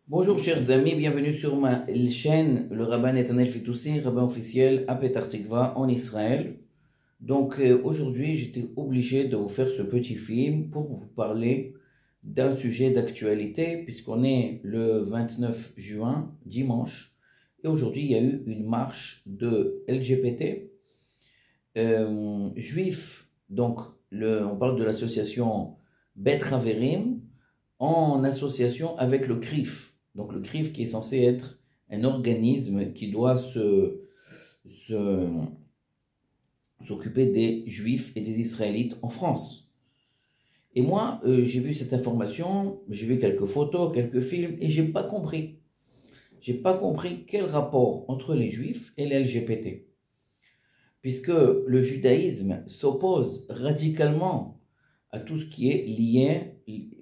Bonjour chers amis, bienvenue sur ma chaîne, le rabbin Netanel Fitoussi, rabbin officiel à Petah Tikva en Israël. Donc aujourd'hui j'étais obligé de vous faire ce petit film pour vous parler d'un sujet d'actualité puisqu'on est le 29 juin, dimanche, et aujourd'hui il y a eu une marche de LGBT juifs, donc on parle de l'association Bet Haverim en association avec le CRIF. Donc le CRIF qui est censé être un organisme qui doit s'occuper des Juifs et des Israélites en France. Et moi, j'ai vu cette information, j'ai vu quelques photos, quelques films, et j'ai pas compris. J'ai pas compris quel rapport entre les Juifs et les LGBT. Puisque le judaïsme s'oppose radicalement à tout ce qui est lié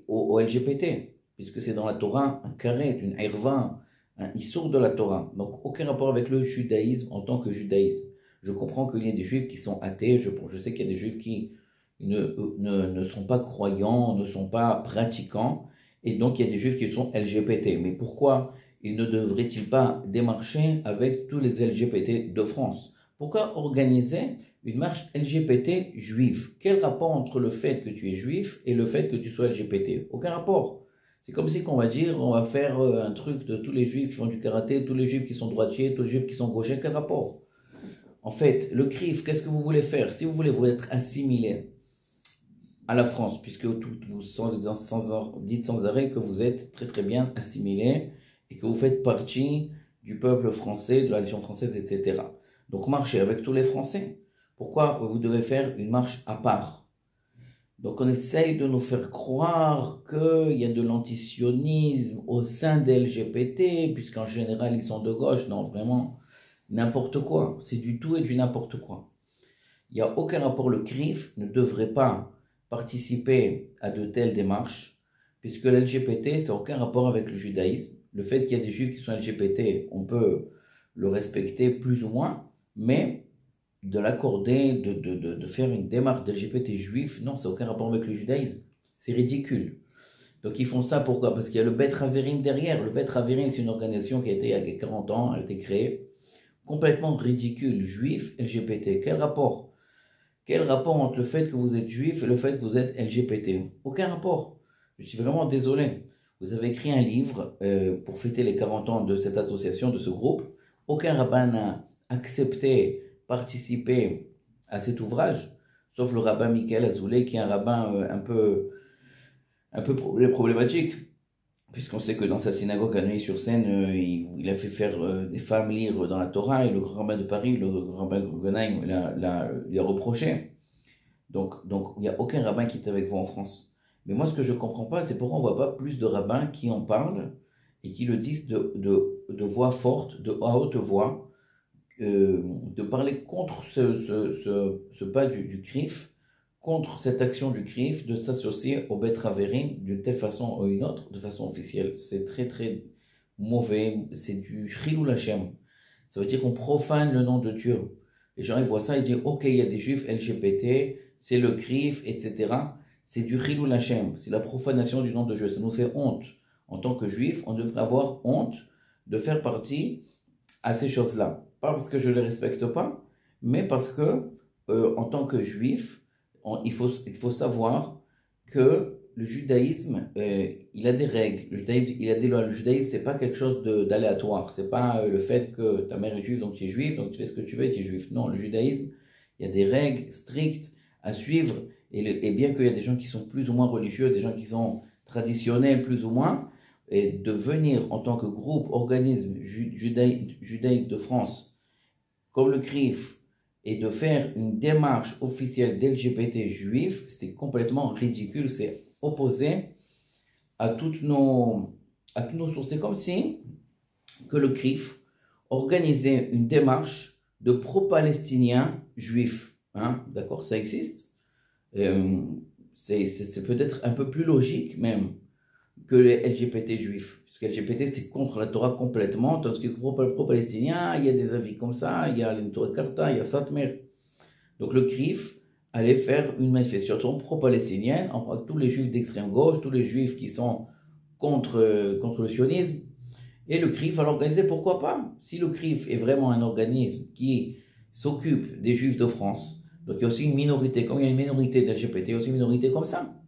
au LGBT. Puisque c'est dans la Torah un carré, une herva, un issour de la Torah. Donc aucun rapport avec le judaïsme en tant que judaïsme. Je comprends qu'il y a des juifs qui sont athées, je sais qu'il y a des juifs qui ne sont pas croyants, ne sont pas pratiquants, et donc il y a des juifs qui sont LGBT. Mais pourquoi ils ne devraient-ils pas démarcher avec tous les LGBT de France? Pourquoi organiser une marche LGBT juive? Quel rapport entre le fait que tu es juif et le fait que tu sois LGBT? Aucun rapport. C'est comme si on va dire, on va faire un truc de tous les juifs qui font du karaté, tous les juifs qui sont droitiers, tous les juifs qui sont gauchers, quel rapport? En fait, le CRIF, qu'est-ce que vous voulez faire? Si vous voulez vous être assimilé à la France, puisque vous dites sans arrêt que vous êtes très très bien assimilé et que vous faites partie du peuple français, de la nation française, etc. Donc marchez avec tous les Français. Pourquoi vous devez faire une marche à part? Donc on essaye de nous faire croire qu'il y a de l'antisionisme au sein des LGBT, puisqu'en général ils sont de gauche. Non, vraiment, n'importe quoi. C'est du tout et du n'importe quoi. Il n'y a aucun rapport. Le CRIF ne devrait pas participer à de telles démarches, puisque l'LGBT, ça n'a aucun rapport avec le judaïsme. Le fait qu'il y a des juifs qui sont LGBT, on peut le respecter plus ou moins, mais de l'accorder, de faire une démarche d'LGBT juif, non, ça n'a aucun rapport avec le judaïsme. C'est ridicule. Donc ils font ça pourquoi? Parce qu'il y a le Bet Haverim derrière. Le Bet Haverim, c'est une organisation qui a été il y a 40 ans, elle a été créée. Complètement ridicule. Juif, LGBT. Quel rapport? Quel rapport entre le fait que vous êtes juif et le fait que vous êtes LGBT? Aucun rapport. Je suis vraiment désolé. Vous avez écrit un livre pour fêter les 40 ans de cette association, de ce groupe. Aucun rabbin n'a accepté participer à cet ouvrage, sauf le rabbin Michael Azoulay, qui est un rabbin un peu problématique, puisqu'on sait que dans sa synagogue à Neuilly-sur-Seine, il a fait faire des femmes lire dans la Torah, et le grand rabbin de Paris, le grand rabbin Guggenheim, lui a reproché. Donc il n'y a aucun rabbin qui est avec vous en France. Mais moi, ce que je ne comprends pas, c'est pourquoi on ne voit pas plus de rabbins qui en parlent et qui le disent de voix forte, à haute voix, de parler contre ce pas du CRIF, contre cette action du CRIF, de s'associer au Bet Haverim d'une telle façon ou une autre, de façon officielle. C'est très très mauvais, c'est du Chilul Hashem. Ça veut dire qu'on profane le nom de Dieu. Les gens ils voient ça, ils disent ok, il y a des juifs LGBT, c'est le CRIF, etc. C'est du Chilul Hashem, c'est la profanation du nom de Dieu. Ça nous fait honte. En tant que juifs, on devrait avoir honte de faire partie à ces choses-là. Pas parce que je ne les respecte pas, mais parce que, en tant que juif, il faut savoir que le judaïsme, il a des règles. Le judaïsme, il a des lois. Le judaïsme, c'est pas quelque chose d'aléatoire. C'est pas le fait que ta mère est juive, donc tu es juif, donc tu fais ce que tu veux, tu es juif. Non, le judaïsme, il y a des règles strictes à suivre. Et bien qu'il y a des gens qui sont plus ou moins religieux, des gens qui sont traditionnels plus ou moins, et de venir en tant que groupe, organisme judaïque de France, comme le CRIF, et de faire une démarche officielle d'LGBT juifs, c'est complètement ridicule, c'est opposé à toutes nos sources. C'est comme si que le CRIF organisait une démarche de pro-palestiniens juifs. Hein, d'accord, ça existe. C'est peut-être un peu plus logique même que les LGBT juifs. Parce que LGBT, c'est contre la Torah complètement, tandis que pro-palestinien, il y a des avis comme ça, il y a l'Entouré Karta, il y a Satmer. Donc le CRIF allait faire une manifestation pro-palestinienne, enfin tous les juifs d'extrême gauche, tous les juifs qui sont contre le sionisme, Et le CRIF va l'organiser, pourquoi pas? Si le CRIF est vraiment un organisme qui s'occupe des Juifs de France, donc il y a aussi une minorité, comme il y a une minorité d'LGBT, il y a aussi une minorité comme ça.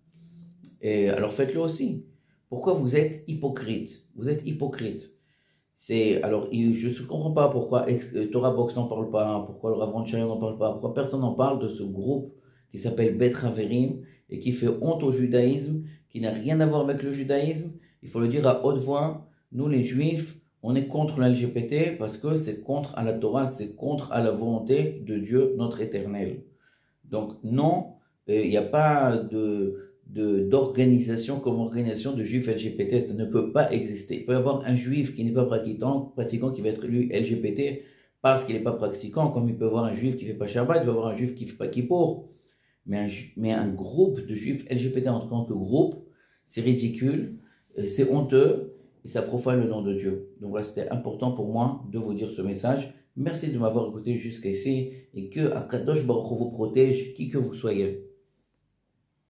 Et alors faites-le aussi. Pourquoi vous êtes hypocrite? Vous êtes hypocrite. Alors, je ne comprends pas pourquoi Torah Box n'en parle pas, pourquoi le Rav Ron n'en parle pas, pourquoi personne n'en parle de ce groupe qui s'appelle Bet Haverim et qui fait honte au judaïsme, qui n'a rien à voir avec le judaïsme. Il faut le dire à haute voix, nous les juifs, on est contre l'LGBT parce que c'est contre à la Torah, c'est contre à la volonté de Dieu, notre éternel. Donc non, il n'y a pas d'organisation comme organisation de juifs LGBT, ça ne peut pas exister. Il peut y avoir un juif qui n'est pas pratiquant qui va être élu LGBT parce qu'il n'est pas pratiquant, comme il peut y avoir un juif qui ne fait pas Shabbat, il peut y avoir un juif qui ne fait pas Kippour. Mais un groupe de juifs LGBT en tant que groupe, c'est ridicule, c'est honteux et ça profane le nom de Dieu. Donc voilà, c'était important pour moi de vous dire ce message. Merci de m'avoir écouté jusqu'ici et que Akadosh Baruch Hu vous protège, qui que vous soyez.